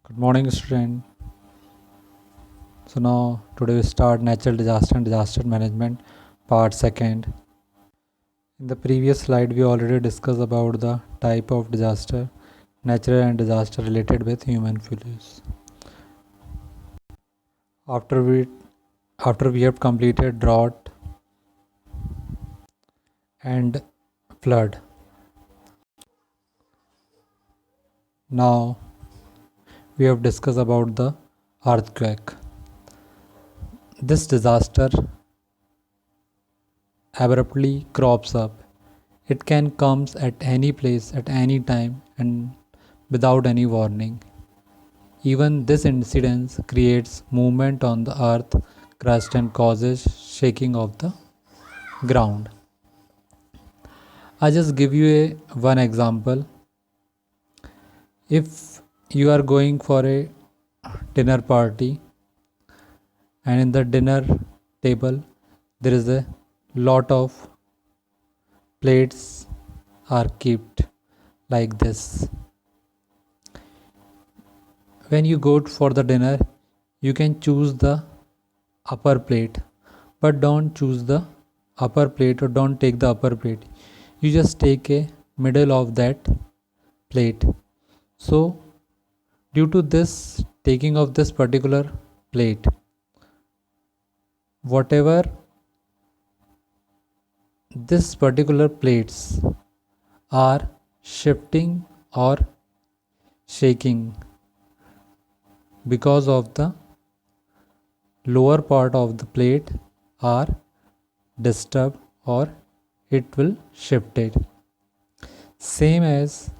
Good morning, student. So now today we start natural disaster and disaster management, part second. In the previous slide, we already discussed about the type of disaster, natural and disaster related with human failures. After we have completed drought and flood, now we have discussed about the earthquake. This disaster abruptly crops up. It can come at any place, at any time, and without any warning. Even this incident creates movement on the earth crust and causes shaking of the ground. I just give you one example. If you are going for a dinner party and in the dinner table there is a lot of plates are kept like this. When you go for the dinner, you can choose the upper plate, but don't choose the upper plate or don't take the upper plate. You just take a middle of that plate. So due to this taking of this particular plate, whatever this particular plates are shifting or shaking because of the lower part of the plate are disturbed or it will shift it. Same as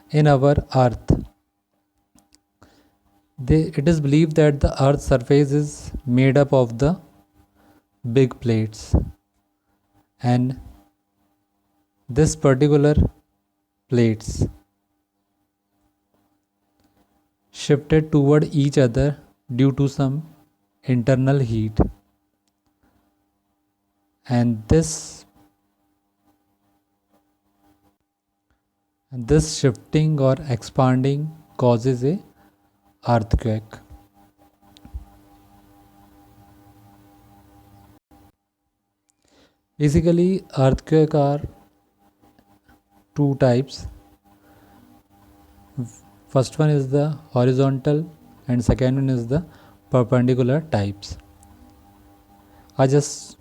in our earth. It is believed that the earth's surface is made up of the big plates, and this particular plates shifted toward each other due to some internal heat, and this shifting or expanding causes a earthquake. Basically, earthquake are two types. First one is the horizontal and second one is the perpendicular types. I just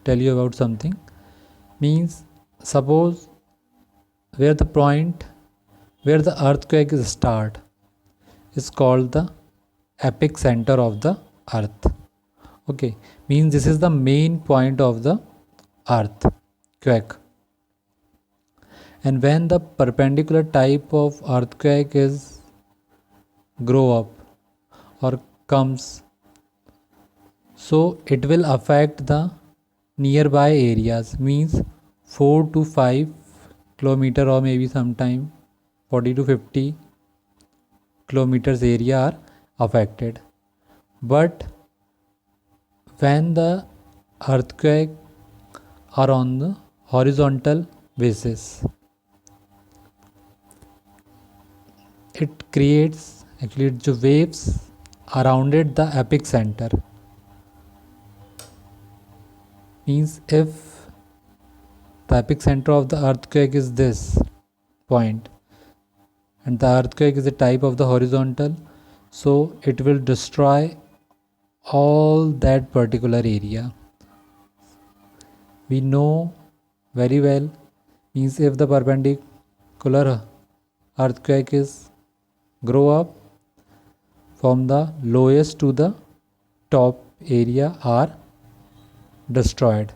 tell you about something. Means suppose where the point where the earthquake is start is called the epicenter of the earth. Okay, means this is the main point of the earthquake. And when the perpendicular type of earthquake is grow up or comes, so it will affect the nearby areas, means 4 to 5 kilometer or maybe sometime 40 to 50 kilometers area are affected. But when the earthquake are on the horizontal basis, it creates actually waves around it the epicenter. Means if the epicenter of the earthquake is this point and the earthquake is a type of the horizontal, so it will destroy all that particular area. We know very well, means if the perpendicular earthquake is grow up from the lowest to the top area are destroyed,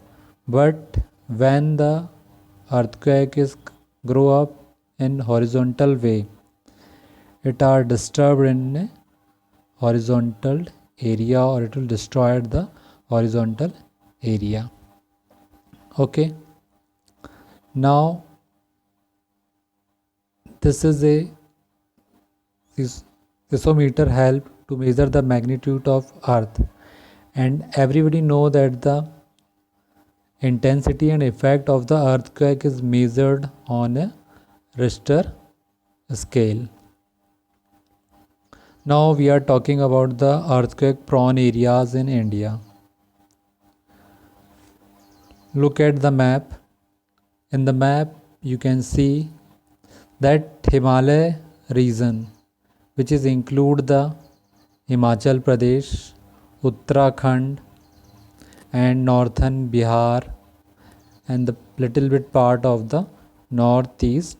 but when the earthquake is grow up in horizontal way, it are disturbed in a horizontal area or it will destroy the horizontal area. Okay, now this is a seismometer help to measure the magnitude of earth, and everybody know that the intensity and effect of the earthquake is measured on a Richter scale. Now we are talking about the earthquake prone areas in India. Look at the map. In the map, you can see that Himalaya region, which is include the Himachal Pradesh, Uttarakhand, and northern Bihar, and the little bit part of the northeast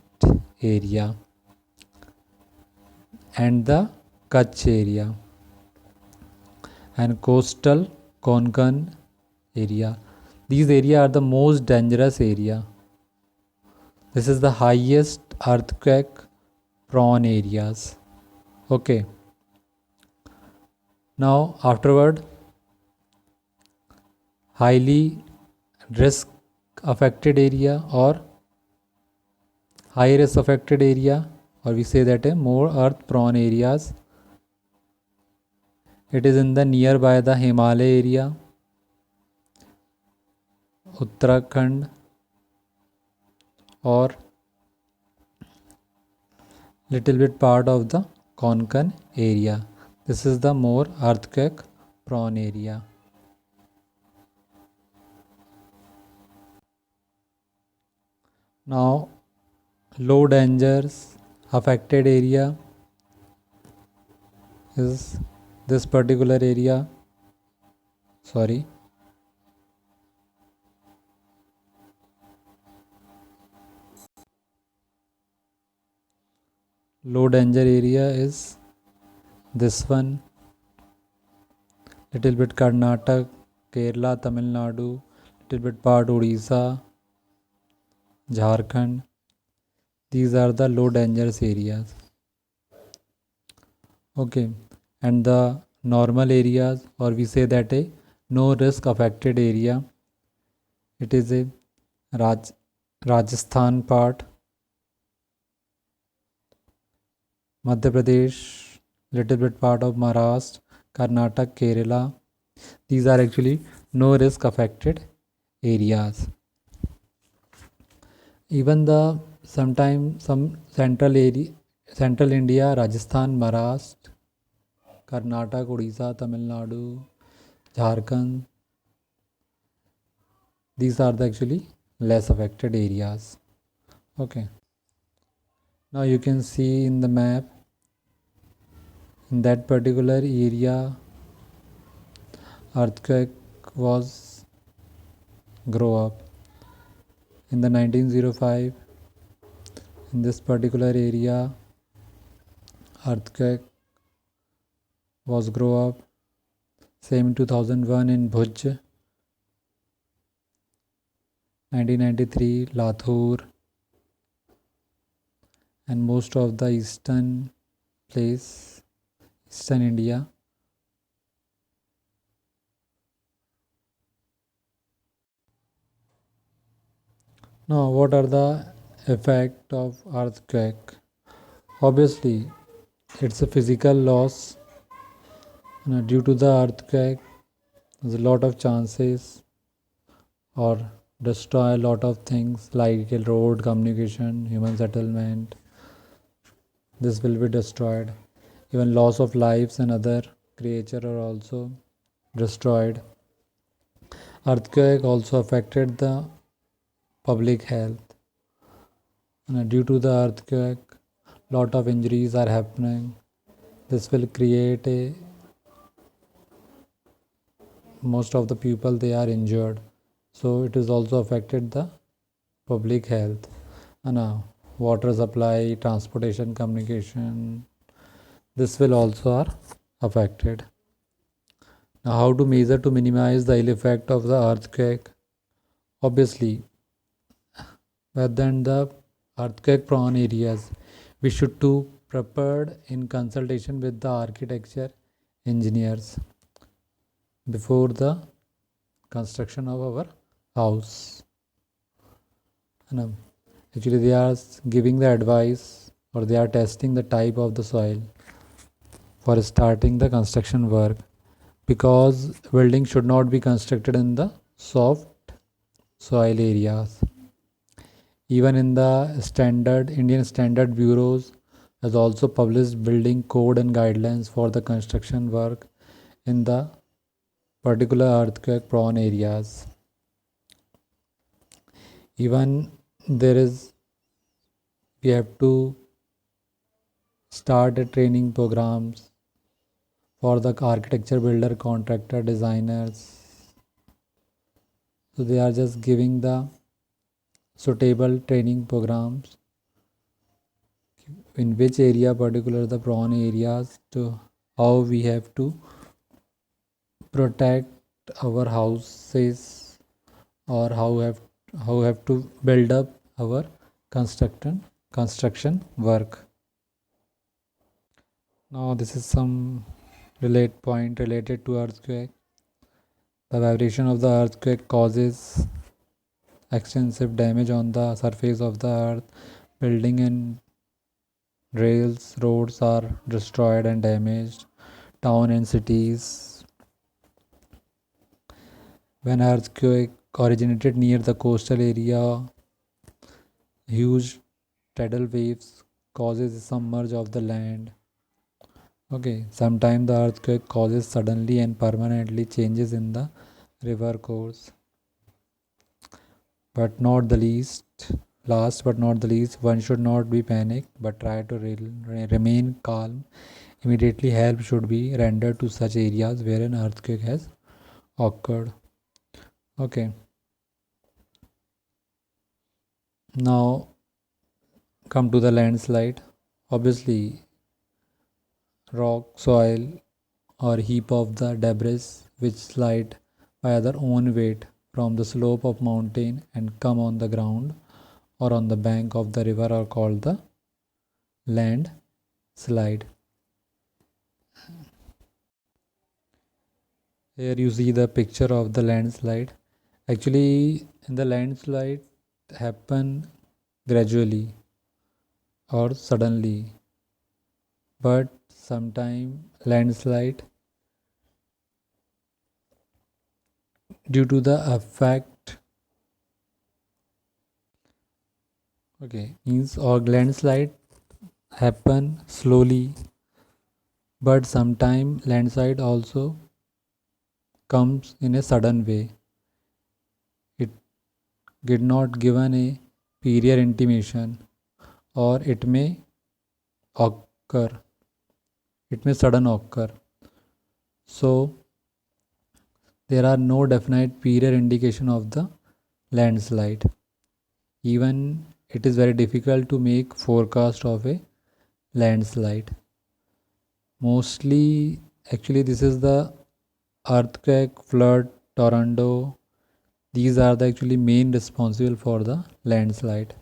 area and the Kutch area and coastal Konkan area. These areas are the most dangerous area. This is the highest earthquake prone areas. Okay. Now afterward, highly risk affected area or high risk affected area, or we say that more earth prone areas. It is in the nearby the Himalaya area, Uttarakhand, or little bit part of the Konkan area. This is the more earthquake prone area. Now low dangers affected area is this particular area. Low danger area is this one. Little bit Karnataka, Kerala, Tamil Nadu, little bit part Odisha, Jharkhand. These are the low dangerous areas. Okay, and the normal areas, or we say that a no risk affected area. It is a Rajasthan part, Madhya Pradesh, little bit part of Maharashtra, Karnataka, Kerala. These are actually no risk affected areas. Even the sometimes some central India, Rajasthan, Maharashtra, Karnataka, Odisha, Tamil Nadu, Jharkhand. These are the actually less affected areas. Okay. Now you can see in the map, in that particular area, earthquake was grow up. In the 1905, in this particular area, earthquake was grow up. Same in 2001 in Bhuj, 1993 Lathur, and most of the eastern India. Now, what are the effect of earthquake? Obviously, it's a physical loss. Due to the earthquake, there's a lot of chances or destroy a lot of things like road, communication, human settlement. This will be destroyed. Even loss of lives and other creatures are also destroyed. Earthquake also affected the public health. Due to the earthquake, lot of injuries are happening. This will create most of the people, they are injured. So it is also affected the public health. Water supply, transportation, communication, this will also are affected. Now how to measure to minimize the ill effect of the earthquake? Obviously, within the earthquake prone areas, we should to prepared in consultation with the architecture engineers before the construction of our house. Actually, they are giving the advice or they are testing the type of the soil for starting the construction work, because building should not be constructed in the soft soil areas. Even in the standard Indian standard bureaus, has also published building code and guidelines for the construction work in the particular earthquake prone areas. Even there is, we have to start a training programs for the architecture, builder, contractor, designers. So they are just giving the suitable training programs in which area particular the prone areas, to how we have to protect our houses, or how have to build up our construction work. Now this is some point related to earthquake. The vibration of the earthquake causes extensive damage on the surface of the earth. Building and rails, roads are destroyed and damaged. Town and cities. When earthquake originated near the coastal area, huge tidal waves causes submerge of the land. Okay, sometimes the earthquake causes suddenly and permanently changes in the river course. But not the least, last but not the least, one should not be panicked but try to remain calm. Immediately help should be rendered to such areas where an earthquake has occurred. Okay. Now come to the landslide. Obviously, rock, soil, or heap of the debris which slide by their own weight from the slope of mountain and come on the ground or on the bank of the river are called the landslide. Here you see the picture of the landslide. Actually, the landslide happen gradually or suddenly, but sometime landslide due to the effect, okay, means, or landslide happen slowly, but sometime landslide also comes in a sudden way. It did not given a period intimation, or it may occur, it may sudden occur. So there are no definite period indication of the landslide. Even it is very difficult to make forecast of a landslide. Mostly, actually, this is the earthquake, flood, tornado. These are the actually main responsible for the landslide.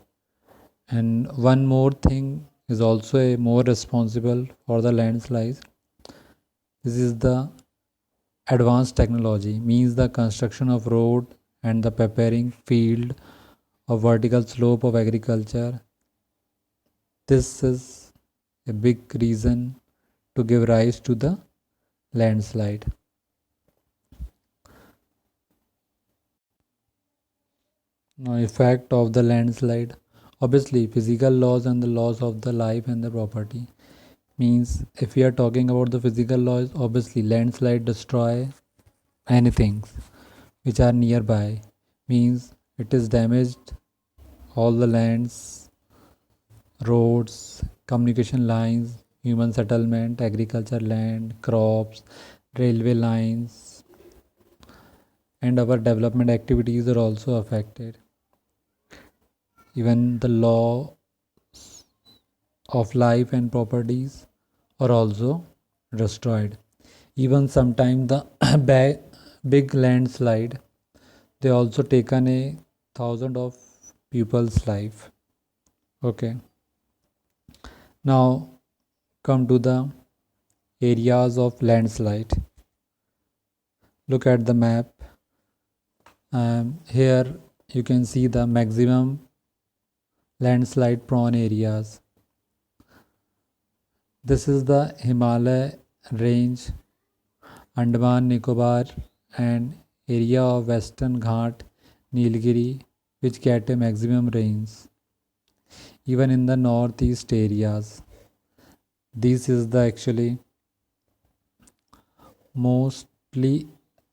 And one more thing is also a more responsible for the landslides. This is the advanced technology, means the construction of road and the preparing field of vertical slope of agriculture. This is a big reason to give rise to the landslide. Now, effect of the landslide. Obviously, physical laws and the laws of the life and the property. Means if we are talking about the physical laws, obviously landslide destroy anything which are nearby. Means it is damaged all the lands, roads, communication lines, human settlement, agriculture land, crops, railway lines, and our development activities are also affected. Even the law of life and properties are also destroyed. Even sometimes the big landslide, they also taken a thousand of people's life. Okay. Now come to the areas of landslide. Look at the map. Here you can see the maximum landslide prone areas. This is the Himalaya range, Andaman Nicobar, and area of Western Ghat, Nilgiri, which get a maximum rains. Even in the northeast areas, This is the actually mostly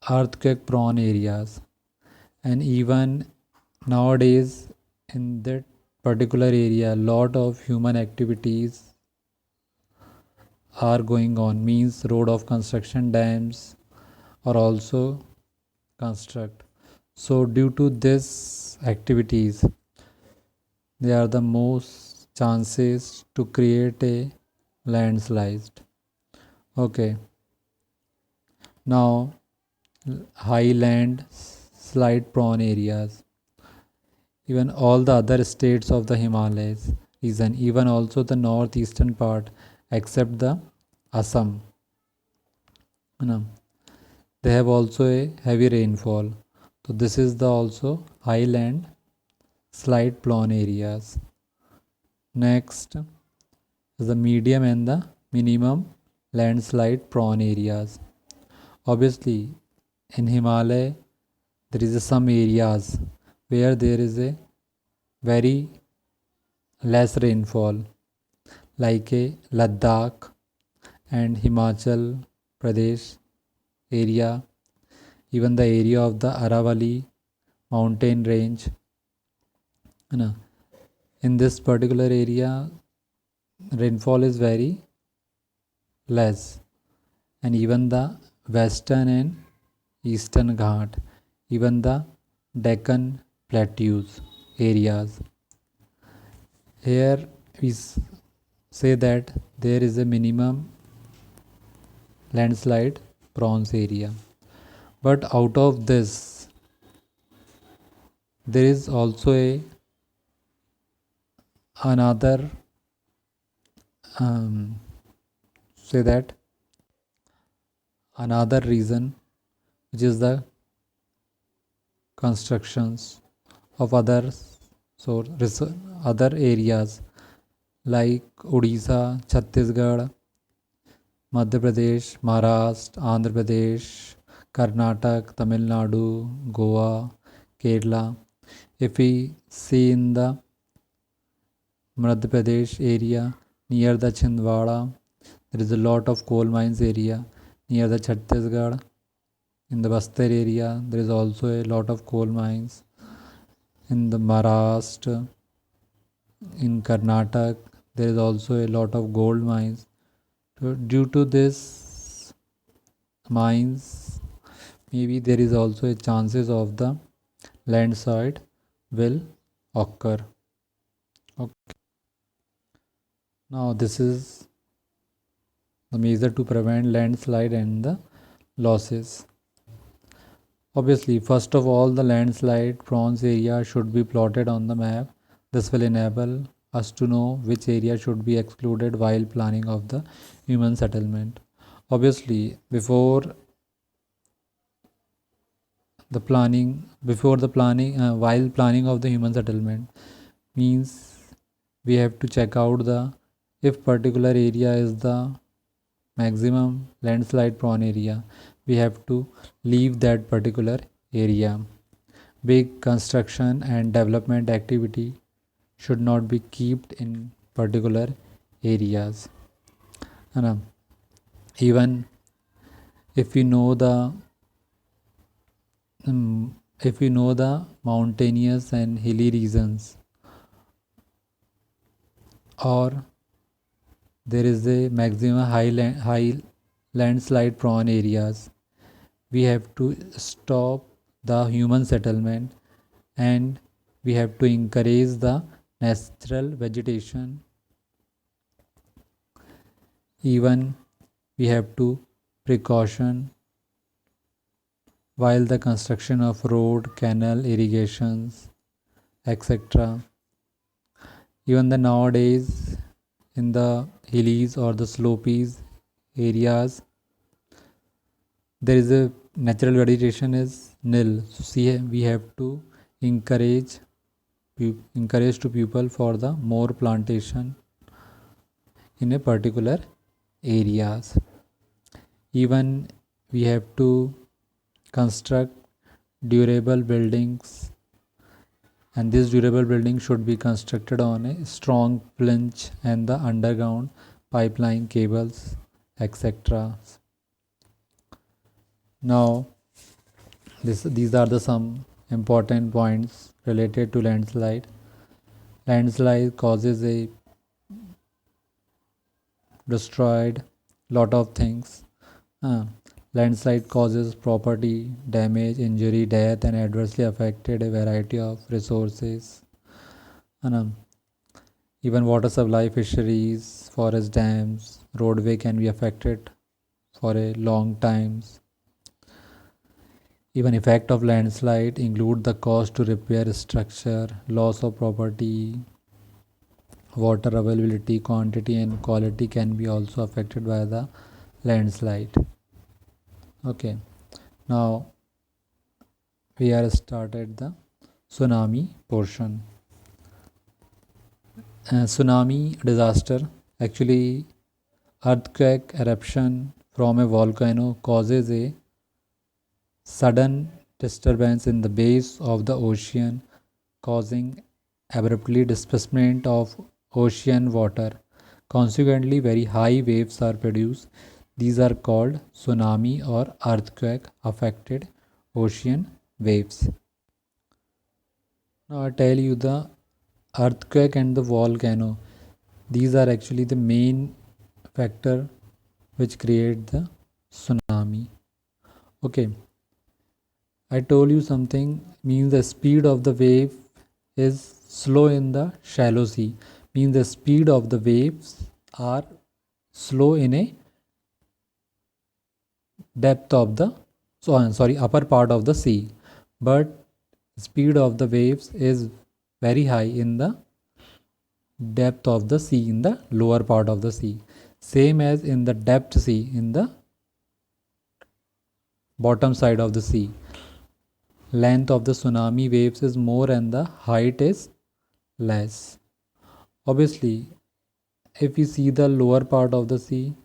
earthquake prone areas, and even nowadays in that particular area lot of human activities are going on, means road of construction, dams are also construct. So due to this activities, there are the most chances to create a landslide. Okay, now high land slide prone areas, even all the other states of the Himalayas region, even also the northeastern part except the Assam, you know, they have also a heavy rainfall. So this is the also highland slide prone areas. Next is the medium and the minimum landslide prone areas. Obviously, in Himalaya, there is some areas where there is a very less rainfall, like a Ladakh and Himachal Pradesh area, even the area of the Aravalli mountain range. You know, in this particular area, rainfall is very less, and even the western and eastern Ghat, even the Deccan plateaus areas. Here we say that there is a minimum landslide prone area. But out of this, there is also another say that another reason, which is the constructions of other other areas like Odisha, Chhattisgarh, Madhya Pradesh, Maharashtra, Andhra Pradesh, Karnataka, Tamil Nadu, Goa, Kerala. If we see in the Madhya Pradesh area near the Chhindwara, there is a lot of coal mines area. Near the Chhattisgarh, in the Bastar area, there is also a lot of coal mines. In the Maharashtra, in Karnataka, there is also a lot of gold mines. So due to this mines, maybe there is also a chances of the landslide will occur. Okay. Now this is the measure to prevent landslide and the losses. Obviously, first of all, the landslide prone area should be plotted on the map. This will enable us to know which area should be excluded while planning of the human settlement. Obviously, before the planning, while planning of the human settlement, means we have to check out the if particular area is the maximum landslide prone area, we have to leave that particular area. Big construction and development activity should not be kept in particular areas. And even if we know the mountainous and hilly regions, or there is a maximum high landslide prone areas, we have to stop the human settlement and we have to encourage the natural vegetation. Even we have to precaution while the construction of road, canal, irrigations, etc. Even the nowadays in the hillies or the slopes areas, there is a natural vegetation is nil. So see, we have to encourage to people for the more plantation in a particular areas. Even we have to construct durable buildings, and this durable building should be constructed on a strong plinth and the underground pipeline cables, etc. Now, these are the some important points related to landslide. Landslide causes a destroyed lot of things. Landslide causes property damage, injury, death, and adversely affected a variety of resources. Even water supply, fisheries, forest dams, roadway can be affected for a long times. Even effect of landslide include the cost to repair structure, loss of property, water availability, quantity and quality can be also affected by the landslide. Okay, now we are started the tsunami portion. Tsunami disaster, actually earthquake eruption from a volcano causes a sudden disturbance in the base of the ocean, causing abruptly displacement of ocean water. Consequently, very high waves are produced. These are called tsunami or earthquake affected ocean waves. Now I tell you the earthquake and the volcano. These are actually the main factor which create the tsunami. Okay, I told you something means the speed of the wave is slow in the shallow sea, means the speed of the waves are slow in a depth of the upper part of the sea, but speed of the waves is very high in the depth of the sea, in the lower part of the sea, same as in the depth sea, in the bottom side of the sea. Length of the tsunami waves is more and the height is less. Obviously, if we see the lower part of the sea,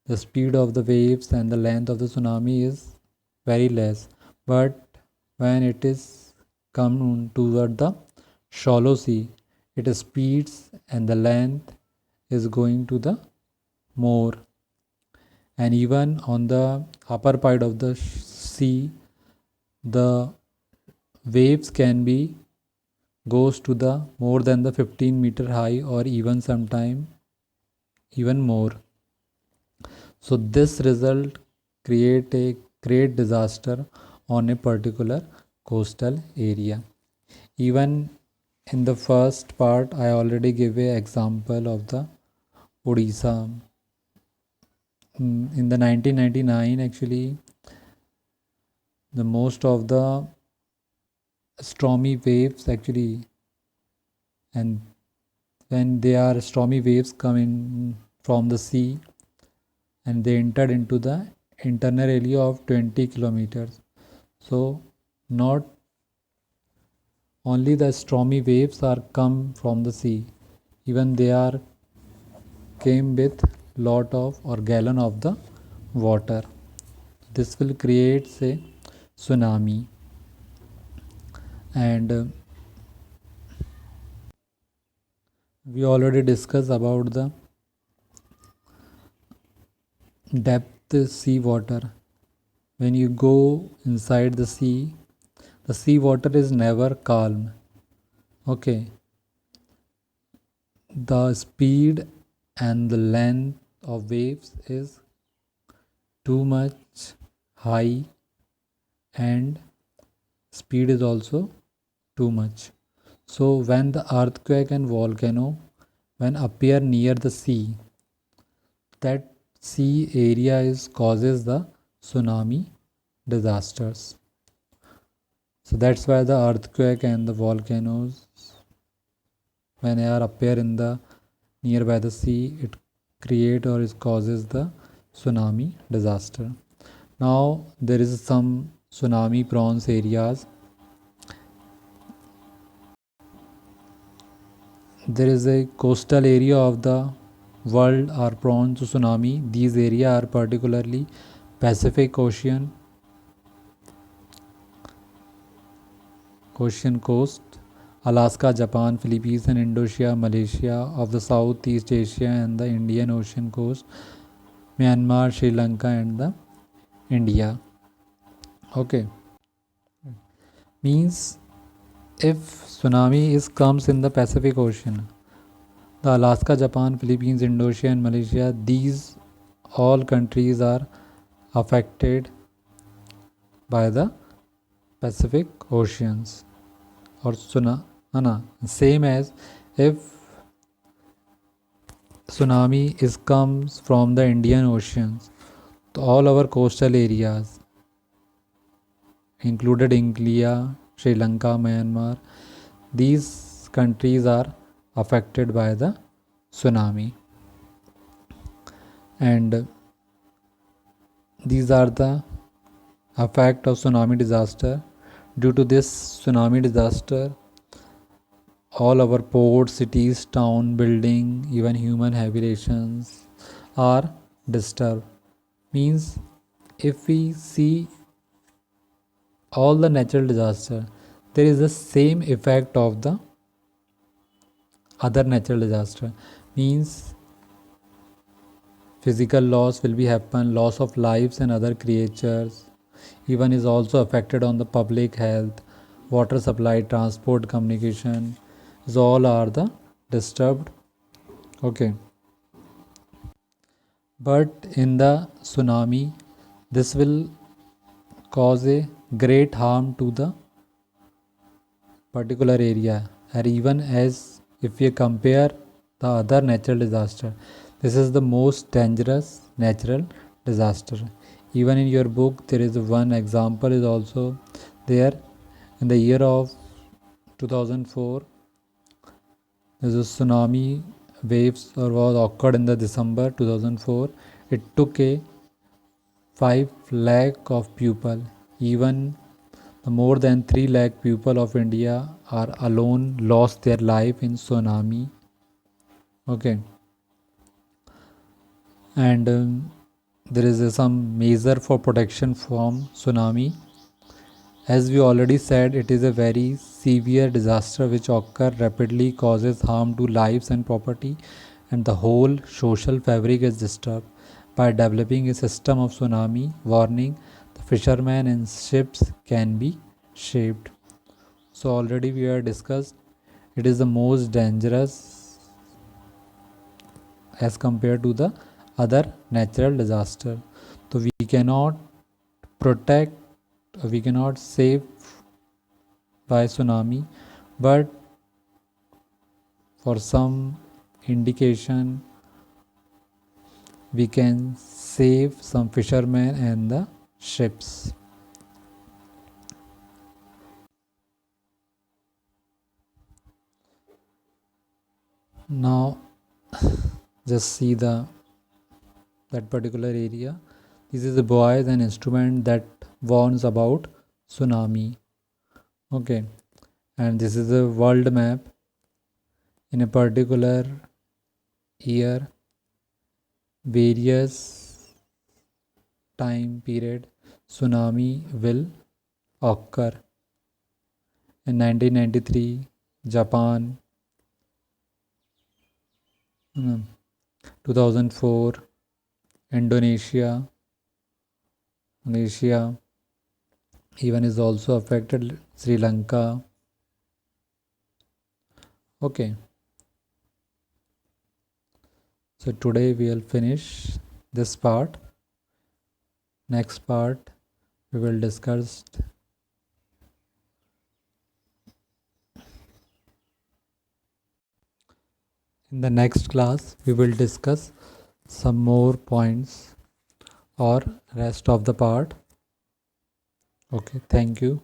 the speed of the waves and the length of the tsunami is very less. But when it is come toward the shallow sea, it speeds and the length is going to the more. And even on the upper part of the sea, the waves can be goes to the more than the 15-meter high or even sometime even more. So this result create a great disaster on a particular coastal area. Even in the first part, I already gave an example of the Odisha. In the 1999, actually, the most of the stormy waves actually, and when they are stormy waves coming from the sea, and they entered into the internal area of 20 kilometers. So not only the stormy waves are come from the sea, even they are came with lot of or gallon of the water. This will create a tsunami. And we already discussed about the depth sea water. When you go inside the sea water is never calm. Okay, the speed and the length of waves is too much high, and speed is also too much. So when the earthquake and volcano when appear near the sea, that sea area is causes the tsunami disasters. So that's why the earthquake and the volcanoes when they are appear in the nearby the sea, it create or it causes the tsunami disaster. Now there is some tsunami prone areas. There is a coastal area of the world are prone to tsunami. These areas are particularly Pacific Ocean coast Alaska, Japan, Philippines and Indonesia, Malaysia, of the Southeast Asia and the Indian Ocean coast, Myanmar, Sri Lanka and the India. Okay, means if tsunami comes in the Pacific Ocean, the Alaska, Japan, Philippines, Indonesia and Malaysia, these all countries are affected by the Pacific Oceans or tsunami. Same as if tsunami comes from the Indian Oceans, so all our coastal areas included India, Sri Lanka, Myanmar, these countries are affected by the tsunami, and these are the effect of tsunami disaster. Due to this tsunami disaster, all our ports, cities, town, building, even human habitations are disturbed. Means if we see all the natural disaster, there is the same effect of the other natural disaster. Means physical loss will be happen, loss of lives and other creatures, even is also affected on the public health, water supply, transport, communication, is all are the disturbed. Okay, but in the tsunami, this will cause a great harm to the particular area, or even as if we compare the other natural disaster, this is the most dangerous natural disaster. Even in your book there is one example is also there. In the year of 2004, there's a tsunami waves or was occurred in the December 2004. It took a 5 lakh of people. Even the more than 3 lakh people of India are alone lost their life in tsunami. Okay, and there is some measure for protection from tsunami. As we already said, it is a very severe disaster which occur rapidly, causes harm to lives and property, and the whole social fabric is disturbed. By developing a system of tsunami warning, the fishermen and ships can be shaped. So already we have discussed, it is the most dangerous as compared to the other natural disaster. So we cannot protect, we cannot save by tsunami, but for some indication we can save some fishermen and the ships. Now just see that particular area. This is a buoy, an instrument that warns about tsunami. Okay, and this is a world map. In a particular year, various time period, tsunami will occur. In 1993, Japan, 2004, Indonesia, Malaysia, even is also affected, Sri Lanka. Okay, so today we will finish this part. Next part we will discuss in the next class. We will discuss some more points or rest of the part. Okay, thank you.